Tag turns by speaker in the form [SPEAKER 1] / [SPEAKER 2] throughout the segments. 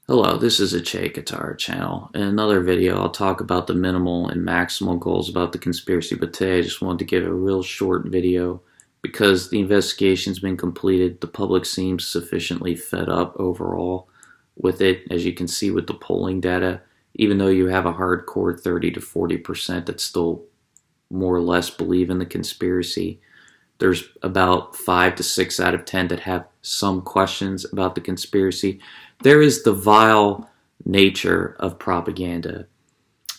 [SPEAKER 1] Hello, this is a Che Guitar channel. In another video, I'll talk about the minimal and maximal goals about the conspiracy, but today I just wanted to give a real short video because the investigation's been completed. The public seems sufficiently fed up overall with it, as you can see with the polling data. Even though you have a hardcore 30 to 40% that still more or less believe in the conspiracy, there's about 5 to 6 out of 10 that have some questions about the conspiracy. There is the vile nature of propaganda.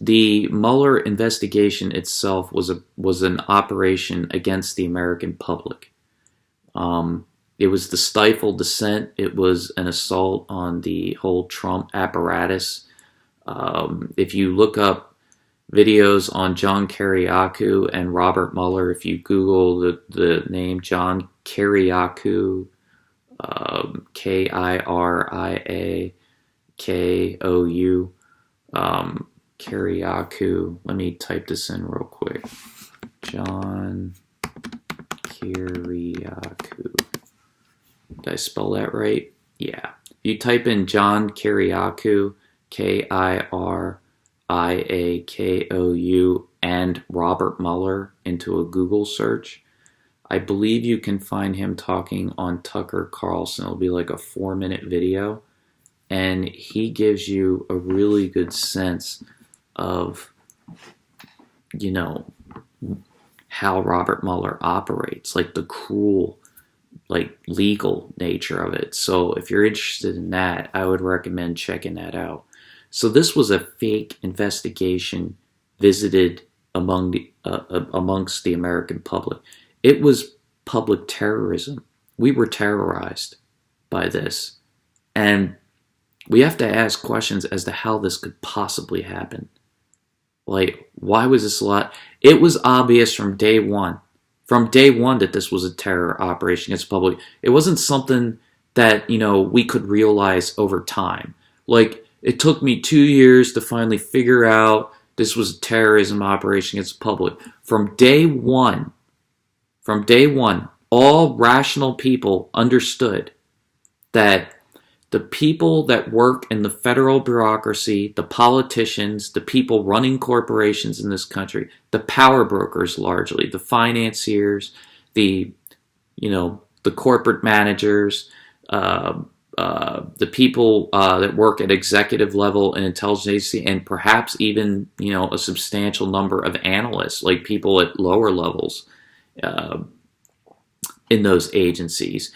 [SPEAKER 1] The Mueller investigation itself was an operation against the American public. It was to stifle dissent. It was an assault on the whole Trump apparatus. If you look up videos on John Kiriakou and Robert Mueller, if you Google the name John Kiriakou, Kiriakou, Kiriakou. Let me type this in real quick. John Kiriakou. Did I spell that right? Yeah. You type in John Kiriakou, Kiriakou, and Robert Mueller into a Google search. I believe you can find him talking on Tucker Carlson. It'll be like a 4-minute video, and he gives you a really good sense of, how Robert Mueller operates, like the cruel, like legal nature of it. So if you're interested in that, I would recommend checking that out. So this was a fake investigation visited amongst the American public. It was public terrorism. We were terrorized by this. And we have to ask questions as to how this could possibly happen. Like, why was this a lot? It was obvious from day one. From day one that this was a terror operation against the public. It wasn't something that, we could realize over time. Like, it took me 2 years to finally figure out this was a terrorism operation against the public. From day one, all rational people understood that the people that work in the federal bureaucracy, the politicians, the people running corporations in this country, the power brokers largely, the financiers, the corporate managers, the people that work at executive level in intelligence agency, and perhaps even a substantial number of analysts, like people at lower levels in those agencies,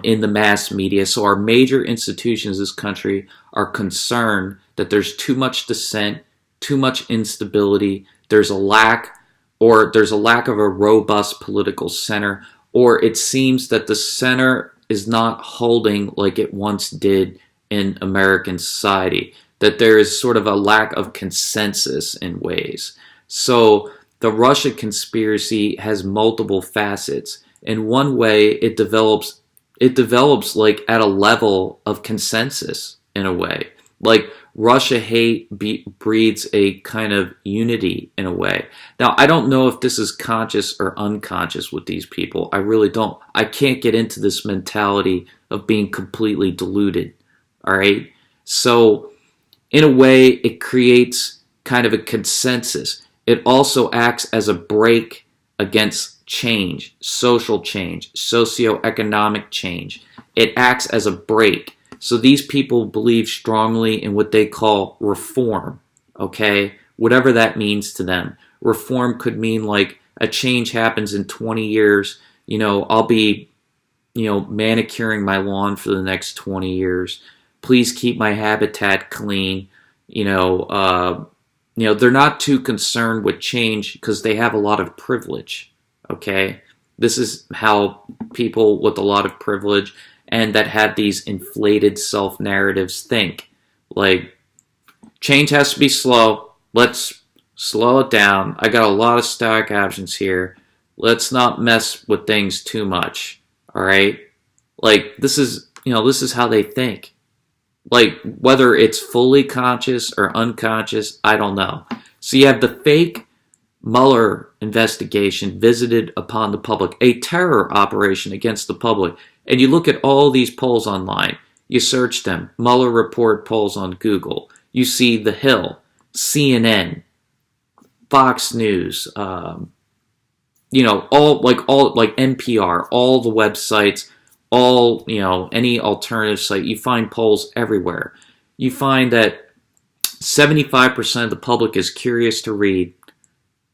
[SPEAKER 1] in the mass media. So our major institutions in this country are concerned that there's too much dissent, too much instability, there's a lack of a robust political center, or it seems that the center is not holding like it once did in American society, that there is sort of a lack of consensus in ways. So the Russia conspiracy has multiple facets. In one way, it develops like at a level of consensus in a way. Like Russia hate breeds a kind of unity in a way. Now, I don't know if this is conscious or unconscious with these people. I really don't. I can't get into this mentality of being completely deluded. All right? So, in a way, it creates kind of a consensus. It also acts as a brake against change, social change, socioeconomic change. It acts as a brake. So these people believe strongly in what they call reform, okay? Whatever that means to them. Reform could mean like a change happens in 20 years. I'll be, manicuring my lawn for the next 20 years. Please keep my habitat clean. They're not too concerned with change because they have a lot of privilege, okay? This is how people with a lot of privilege and that have these inflated self-narratives think. Like, change has to be slow. Let's slow it down. I got a lot of stock options here. Let's not mess with things too much. All right? Like, this is how they think. Like, whether it's fully conscious or unconscious, I don't know. So you have the fake Mueller investigation visited upon the public, a terror operation against the public. And you look at all these polls online, You search them. Mueller report polls on Google. You see The Hill, CNN, Fox News, all like NPR, all the websites, all, any alternative site. You find polls everywhere. You find that 75% of the public is curious to read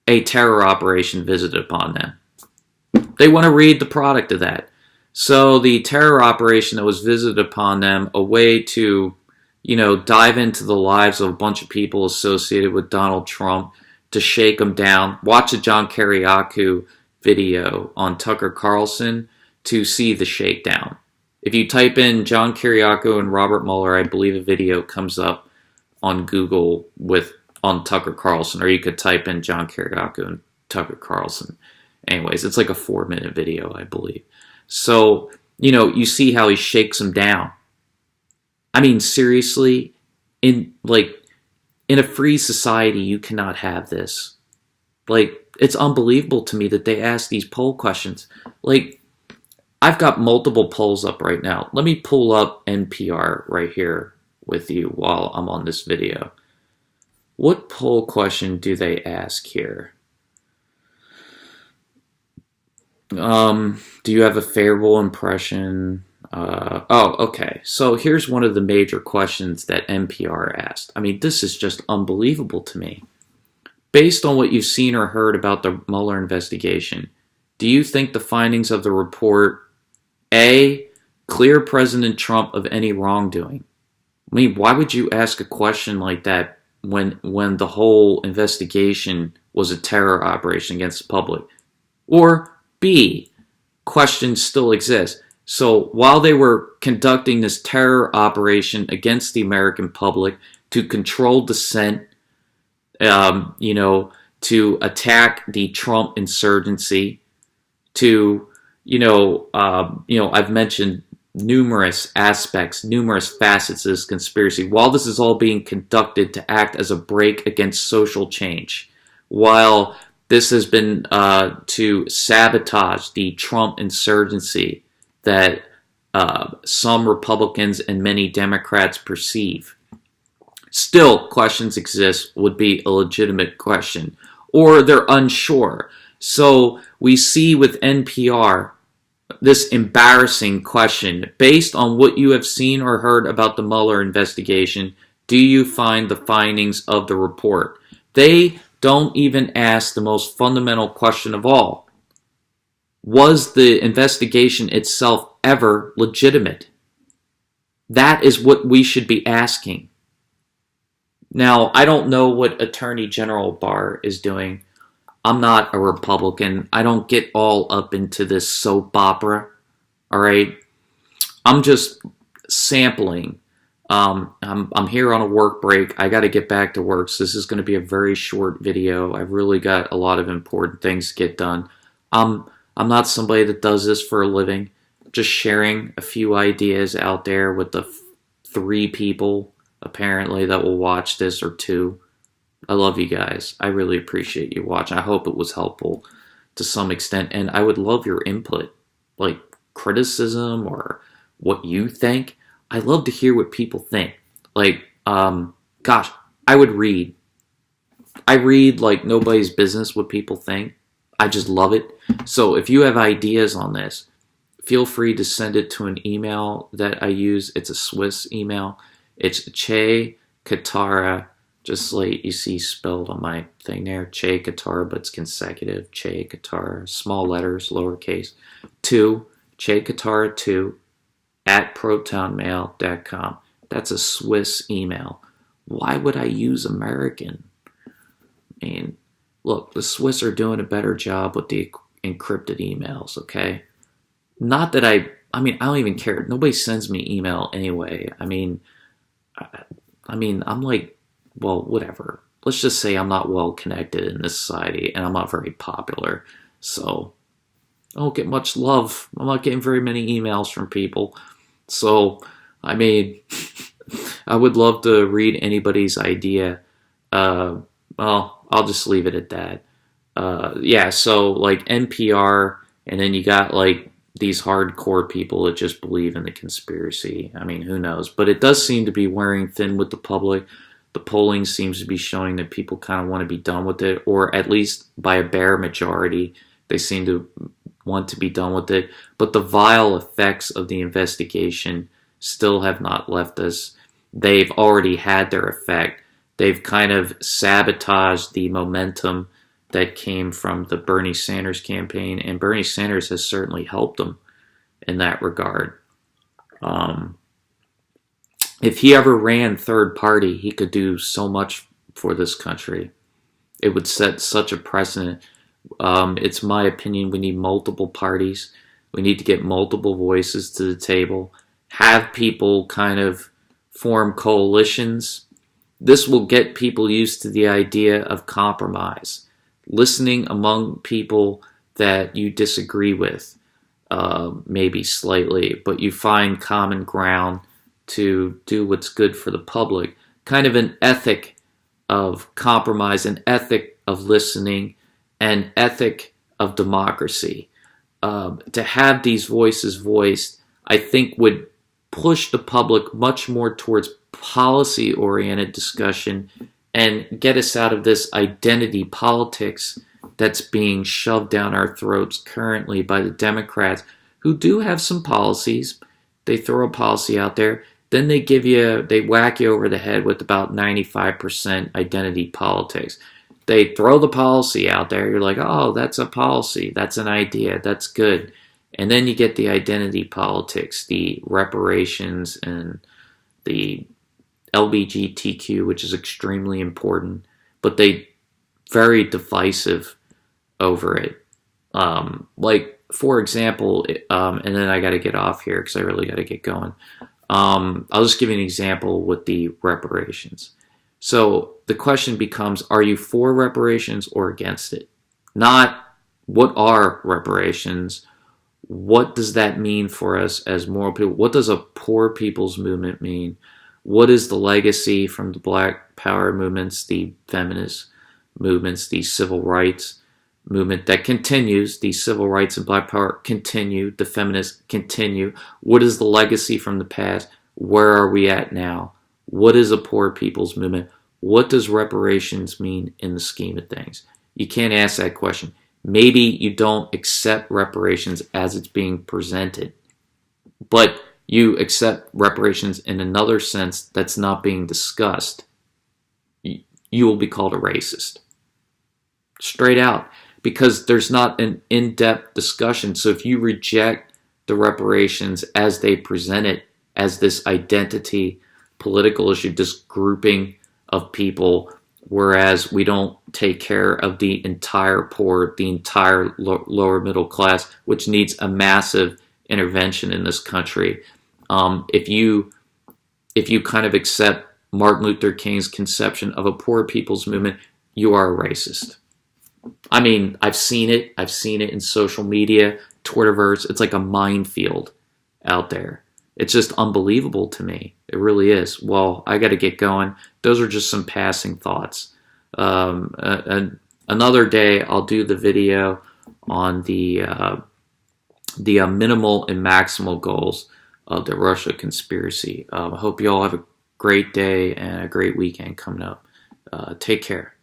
[SPEAKER 1] a terror operation visited upon them. They want to read the product of that. So the terror operation that was visited upon them, a way to, dive into the lives of a bunch of people associated with Donald Trump, to shake them down. Watch a John Kiriakou video on Tucker Carlson to see the shakedown. If you type in John Kiriakou and Robert Mueller, I believe a video comes up on Google on Tucker Carlson, or you could type in John Kiriakou and Tucker Carlson. Anyways, it's like a 4-minute video, I believe. So, you see how he shakes them down. I mean, seriously, in a free society, you cannot have this. It's unbelievable to me that they ask these poll questions. I've got multiple polls up right now. Let me pull up NPR right here with you while I'm on this video. What poll question do they ask here? Do you have a favorable impression? Okay. So here's one of the major questions that NPR asked. I mean, this is just unbelievable to me. Based on what you've seen or heard about the Mueller investigation, do you think the findings of the report, A, clear President Trump of any wrongdoing? I mean, why would you ask a question like that when the whole investigation was a terror operation against the public? Or B, questions still exist. So while they were conducting this terror operation against the American public to control dissent, to attack the Trump insurgency, to, I've mentioned numerous aspects, numerous facets of this conspiracy. While this is all being conducted to act as a brake against social change, while this has been to sabotage the Trump insurgency that some Republicans and many Democrats perceive, still questions exist, would be a legitimate question, or they're unsure. So we see with NPR this embarrassing question. Based on what you have seen or heard about the Mueller investigation, do you find the findings of the report? They don't even ask the most fundamental question of all. Was the investigation itself ever legitimate? That is what we should be asking. Now, I don't know what Attorney General Barr is doing. I'm not a Republican. I don't get all up into this soap opera. All right? I'm just sampling. I'm here on a work break. I got to get back to work, so this is going to be a very short video. I've really got a lot of important things to get done. I'm not somebody that does this for a living. Just sharing a few ideas out there with the 3 people, apparently, that will watch this, or 2. I love you guys. I really appreciate you watching. I hope it was helpful to some extent, and I would love your input, like criticism or what you think. I love to hear what people think. Gosh, I would read. I read like nobody's business what people think. I just love it. So if you have ideas on this, feel free to send it to an email that I use. It's a Swiss email. It's Che Katara, just like you see spelled on my thing there. Che Katara, but it's consecutive. Che Katara, small letters, lowercase. 2, Che Katara 2 at protonmail.com. That's a Swiss email. Why would I use American? I mean, look, the Swiss are doing a better job with the encrypted emails, okay? Not that I don't even care. Nobody sends me email anyway. I mean, I'm like, well, whatever. Let's just say I'm not well connected in this society, and I'm not very popular. So I don't get much love. I'm not getting very many emails from people. So, I mean, I would love to read anybody's idea. Well, I'll just leave it at that. Yeah, so like NPR, and then you got like these hardcore people that just believe in the conspiracy. I mean, who knows? But it does seem to be wearing thin with the public. The polling seems to be showing that people kind of want to be done with it, or at least by a bare majority, they seem to want to be done with it. But the vile effects of the investigation still have not left us. They've already had their effect. They've kind of sabotaged the momentum that came from the Bernie Sanders campaign, and Bernie Sanders has certainly helped them in that regard. If he ever ran third party, he could do so much for this country. It would set such a precedent. It's my opinion we need multiple parties. We need to get multiple voices to the table, have people kind of form coalitions. This will get people used to the idea of compromise, listening among people that you disagree with, maybe slightly, but you find common ground to do what's good for the public. Kind of an ethic of compromise, an ethic of listening, an ethic of democracy. To have these voices voiced, I think would push the public much more towards policy-oriented discussion and get us out of this identity politics that's being shoved down our throats currently by the Democrats, who do have some policies. They throw a policy out there, then they whack you over the head with about 95% identity politics. They throw the policy out there, you're like, oh, that's a policy, that's an idea, that's good. And then you get the identity politics, the reparations and the LGBTQ, which is extremely important, but they very divisive over it. Like, for example, and then I got to get off here because I really got to get going. I'll just give you an example with the reparations. So the question becomes, are you for reparations or against it? Not what are reparations? What does that mean for us as moral people? What does a poor people's movement mean? What is the legacy from the Black Power movements, the feminist movements, the civil rights movement that continues? The civil rights and Black Power continue. The feminists continue. What is the legacy from the past? Where are we at now? What is a poor people's movement? What does reparations mean in the scheme of things? You can't ask that question. Maybe you don't accept reparations as it's being presented, but you accept reparations in another sense that's not being discussed. You will be called a racist. Straight out. Because there's not an in-depth discussion. So if you reject the reparations as they present it, as this identity political issue, this grouping of people, whereas we don't take care of the entire poor, the entire lower middle class, which needs a massive intervention in this country. If you kind of accept Martin Luther King's conception of a poor people's movement, you are a racist. I mean, I've seen it in social media, Twitterverse. It's like a minefield out there. It's just unbelievable to me. It really is. Well, I got to get going. Those are just some passing thoughts. Another day, I'll do the video on the minimal and maximal goals of the Russia conspiracy. I hope you all have a great day and a great weekend coming up. Take care.